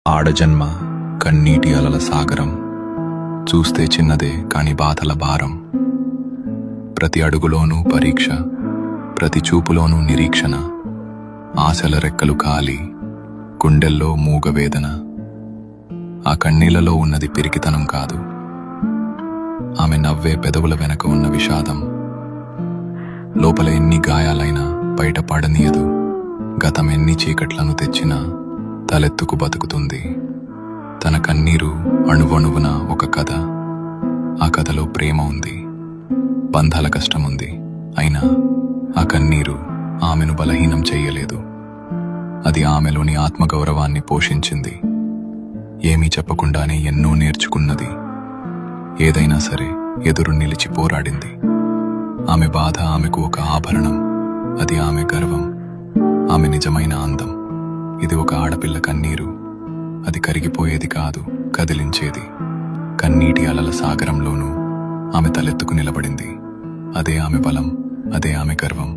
ఆడజన్మ కన్నీటి అలల సాగరం, చూస్తే చిన్నదే కాని బాధల భారం. ప్రతి అడుగులోనూ పరీక్ష, ప్రతి చూపులోనూ నిరీక్షణ. ఆశల రెక్కలు కాలి, గుండెల్లో మూగవేదన. ఆ కన్నీళ్లలో ఉన్నది పిరికితనం కాదు, ఆమె నవ్వే పెదవుల వెనక ఉన్న విషాదం. లోపల ఎన్ని గాయాలైనా బయట పడనీయదు, గతం ఎన్ని చీకట్లను తెచ్చినా తలెత్తుకు బతుకుతుంది. తన కన్నీరు అణువణువున ఒక కథ. ఆ కథలో ప్రేమ ఉంది, బంధాల కష్టముంది. అయినా ఆ కన్నీరు ఆమెను బలహీనం చెయ్యలేదు. అది ఆమెలోని ఆత్మగౌరవాన్ని పోషించింది. ఏమీ చెప్పకుండానే ఎన్నో నేర్చుకున్నది. ఏదైనా సరే ఎదురు నిలిచి పోరాడింది. ఆమె బాధ ఆమెకు ఒక ఆభరణం. అది ఆమె గర్వం, ఆమె నిజమైన అందం. ఇది ఒక ఆడపిల్ల కన్నీరు. అది కరిగిపోయేది కాదు, కదిలించేది. కన్నీటి అలల సాగరంలోనూ ఆమె తలెత్తుకు నిలబడింది. అదే ఆమె బలం, అదే ఆమె గర్వం.